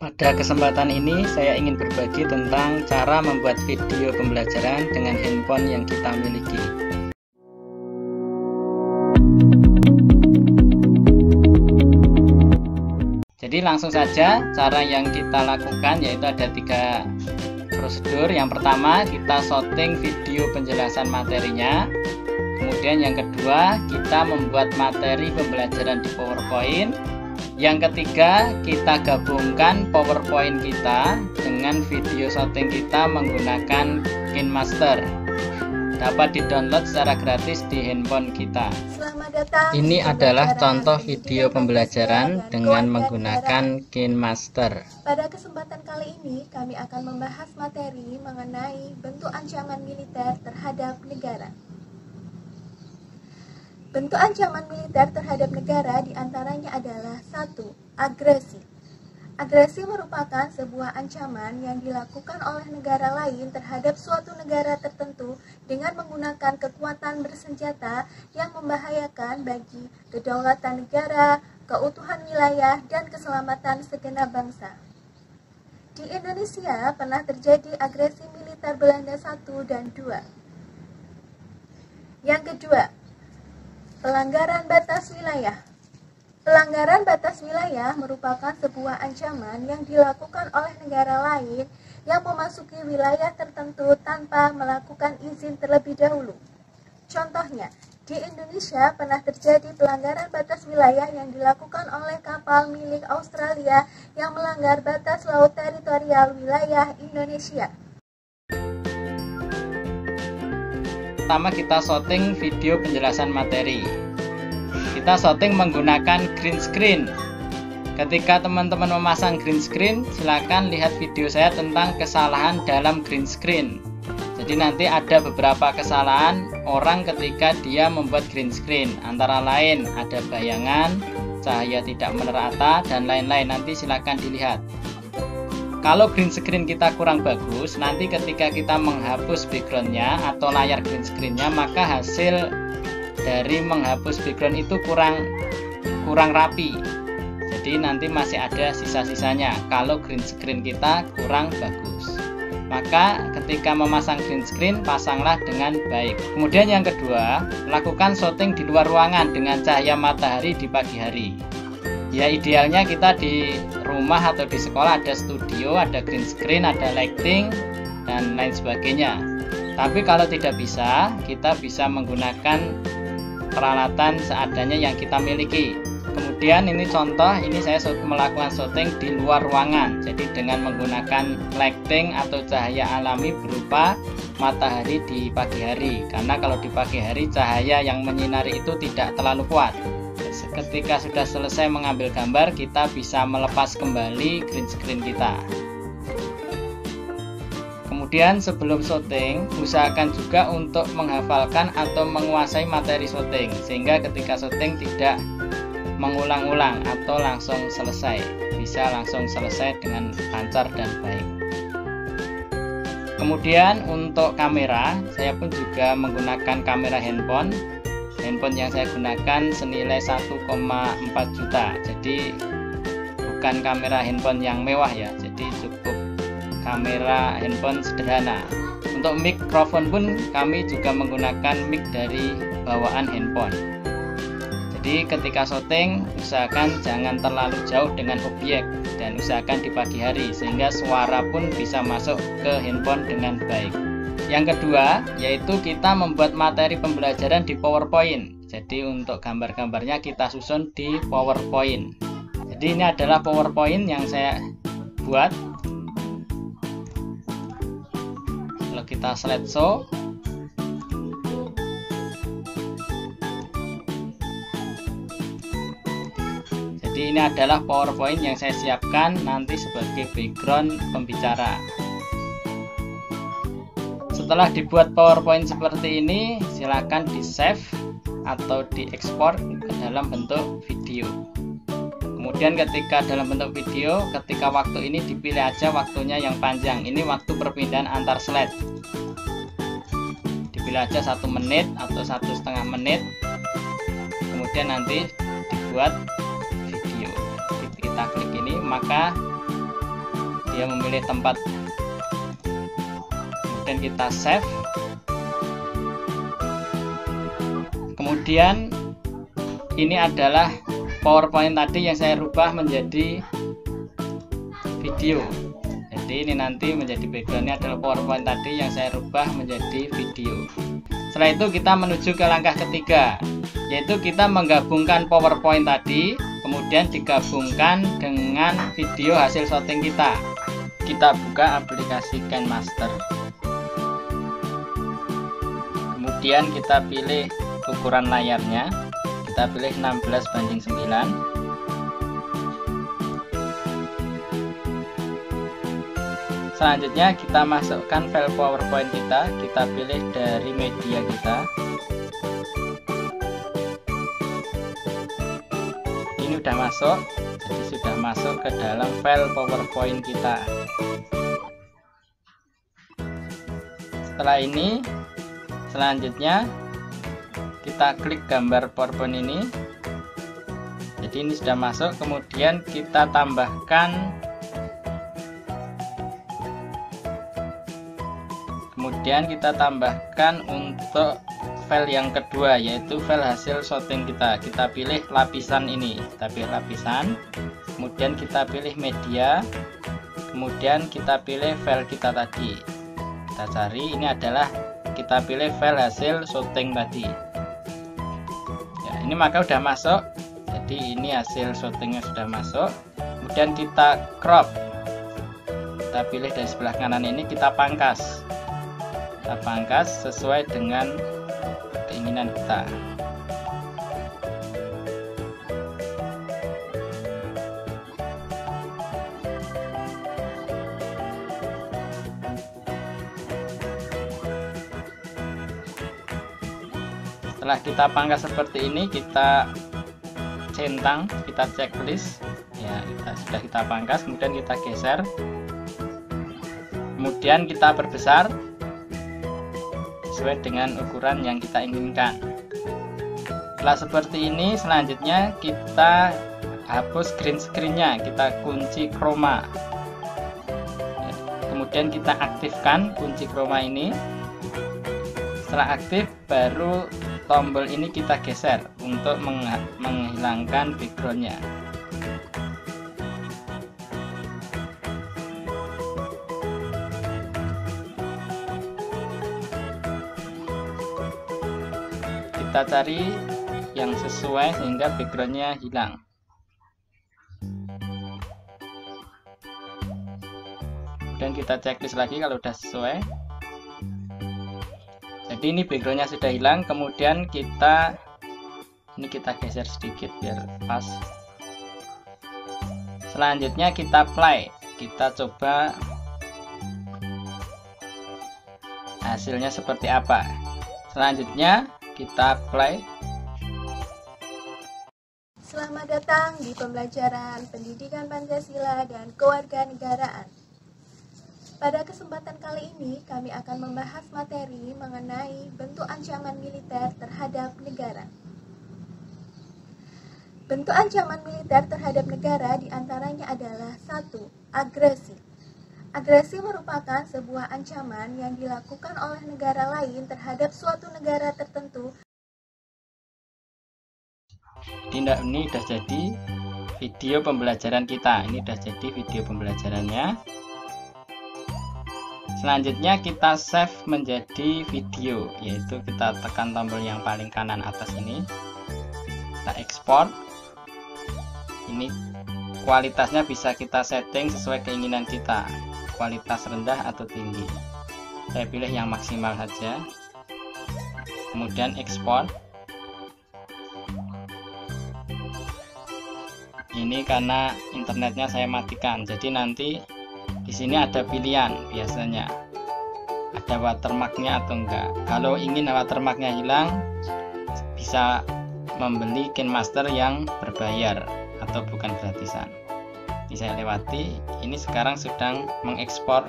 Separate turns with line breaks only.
Pada kesempatan ini saya ingin berbagi tentang cara membuat video pembelajaran dengan handphone yang kita miliki. Jadi langsung saja cara yang kita lakukan yaitu ada 3 prosedur. Yang pertama, kita shooting video penjelasan materinya. Kemudian yang kedua, kita membuat materi pembelajaran di PowerPoint. Yang ketiga, kita gabungkan PowerPoint kita dengan video shooting kita menggunakan KineMaster. Dapat di-download secara gratis di handphone kita. Ini adalah contoh video pembelajaran dengan menggunakan KineMaster.
Pada kesempatan kali ini, kami akan membahas materi mengenai bentuk ancaman militer terhadap negara. Bentuk ancaman militer terhadap negara diantaranya adalah 1. Agresi. Agresi merupakan sebuah ancaman yang dilakukan oleh negara lain terhadap suatu negara tertentu dengan menggunakan kekuatan bersenjata yang membahayakan bagi kedaulatan negara, keutuhan wilayah, dan keselamatan segenap bangsa. Di Indonesia pernah terjadi agresi militer Belanda 1 dan 2. Yang kedua, pelanggaran batas wilayah. Pelanggaran batas wilayah merupakan sebuah ancaman yang dilakukan oleh negara lain yang memasuki wilayah tertentu tanpa melakukan izin terlebih dahulu. Contohnya, di Indonesia pernah terjadi pelanggaran batas wilayah yang dilakukan oleh kapal milik Australia yang melanggar batas laut teritorial wilayah Indonesia.
Pertama, kita shooting video penjelasan materi. Kita shooting menggunakan green screen. Ketika teman-teman memasang green screen, silakan lihat video saya tentang kesalahan dalam green screen. Jadi nanti ada beberapa kesalahan orang ketika dia membuat green screen. Antara lain ada bayangan, cahaya tidak merata, dan lain-lain. Nanti silakan dilihat. Kalau green screen kita kurang bagus, nanti ketika kita menghapus backgroundnya atau layar green screennya, maka hasil dari menghapus background itu kurang rapi. Jadi nanti masih ada sisa-sisanya kalau green screen kita kurang bagus. Maka ketika memasang green screen, pasanglah dengan baik. Kemudian yang kedua, lakukan shooting di luar ruangan dengan cahaya matahari di pagi hari. Ya, idealnya kita di rumah atau di sekolah ada studio, ada green screen, ada lighting, dan lain sebagainya. Tapi kalau tidak bisa, kita bisa menggunakan peralatan seadanya yang kita miliki. Kemudian ini contoh, ini saya melakukan shooting di luar ruangan. Jadi dengan menggunakan lighting atau cahaya alami berupa matahari di pagi hari. Karena kalau di pagi hari cahaya yang menyinari itu tidak terlalu kuat. Ketika sudah selesai mengambil gambar, kita bisa melepas kembali green screen kita. Kemudian sebelum shooting, usahakan juga untuk menghafalkan atau menguasai materi shooting, sehingga ketika shooting tidak mengulang-ulang atau langsung selesai, bisa langsung selesai dengan lancar dan baik. Kemudian untuk kamera, saya pun juga menggunakan kamera handphone. Handphone yang saya gunakan senilai 1,4 juta. Jadi bukan kamera handphone yang mewah ya. Jadi cukup kamera handphone sederhana. Untuk mikrofon pun kami juga menggunakan mic dari bawaan handphone. Jadi ketika shooting, usahakan jangan terlalu jauh dengan objek dan usahakan di pagi hari sehingga suara pun bisa masuk ke handphone dengan baik. Yang kedua, yaitu kita membuat materi pembelajaran di PowerPoint. Jadi untuk gambar-gambarnya kita susun di PowerPoint. Jadi ini adalah PowerPoint yang saya buat. Kalau kita slideshow, jadi ini adalah PowerPoint yang saya siapkan nanti sebagai background pembicara. Setelah dibuat PowerPoint seperti ini, silakan di-save atau diekspor ke dalam bentuk video. Kemudian ketika dalam bentuk video, ketika waktu ini dipilih aja waktunya yang panjang. Ini waktu perpindahan antar slide. Dipilih aja 1 menit atau 1,5 menit. Kemudian nanti dibuat video. Kita klik ini, maka dia memilih tempat, kemudian kita save. Kemudian ini adalah PowerPoint tadi yang saya rubah menjadi video. Jadi ini nanti menjadi backgroundnya adalah PowerPoint tadi yang saya rubah menjadi video. Setelah itu kita menuju ke langkah ketiga, yaitu kita menggabungkan PowerPoint tadi kemudian digabungkan dengan video hasil syuting kita. Kita buka aplikasi KineMaster, kemudian kita pilih ukuran layarnya, kita pilih 16:9. Selanjutnya kita masukkan file PowerPoint kita pilih dari media kita. Ini sudah masuk, jadi sudah masuk ke dalam file PowerPoint kita. Setelah ini, selanjutnya kita klik gambar PowerPoint ini. Jadi ini sudah masuk, kemudian kita tambahkan, untuk file yang kedua, yaitu file hasil syuting kita. Kita pilih lapisan ini, kita pilih lapisan, kemudian kita pilih media, kemudian kita pilih file kita tadi. Kita cari, ini adalah kita pilih file hasil syuting tadi. Ya, ini maka sudah masuk. Jadi ini hasil syutingnya sudah masuk. Kemudian kita crop, kita pilih dari sebelah kanan ini, kita pangkas. Kita pangkas sesuai dengan keinginan kita. Setelah kita pangkas seperti ini, kita centang, kita checklist. Ya, sudah kita pangkas, kemudian kita geser, kemudian kita perbesar sesuai dengan ukuran yang kita inginkan. Setelah seperti ini, selanjutnya kita hapus green screen-nya, kita kunci chroma. Kemudian kita aktifkan kunci chroma ini. Setelah aktif, baru tombol ini kita geser untuk menghilangkan background-nya. Kita cari yang sesuai sehingga backgroundnya hilang. Dan kita checklist lagi kalau sudah sesuai. Jadi ini backgroundnya sudah hilang. Kemudian kita geser sedikit biar pas. Selanjutnya kita play, kita coba hasilnya seperti apa. Selanjutnya kita play.
Selamat datang di pembelajaran Pendidikan Pancasila dan Kewarganegaraan. Pada kesempatan kali ini kami akan membahas materi mengenai bentuk ancaman militer terhadap negara. Bentuk ancaman militer terhadap negara diantaranya adalah 1. Agresi. Agresi merupakan sebuah ancaman yang dilakukan oleh negara lain terhadap suatu negara tertentu.
Ini sudah jadi video pembelajaran kita. Ini sudah jadi video pembelajarannya. Selanjutnya kita save menjadi video, yaitu kita tekan tombol yang paling kanan atas ini. Kita ekspor. Ini kualitasnya bisa kita setting sesuai keinginan kita, kualitas rendah atau tinggi. Saya pilih yang maksimal saja, kemudian ekspor. Ini karena internetnya saya matikan, jadi nanti di sini ada pilihan, biasanya ada watermarknya atau enggak. Kalau ingin watermarknya hilang, bisa membeli KineMaster yang berbayar atau bukan gratisan. Ini saya lewati. Ini sekarang sedang mengekspor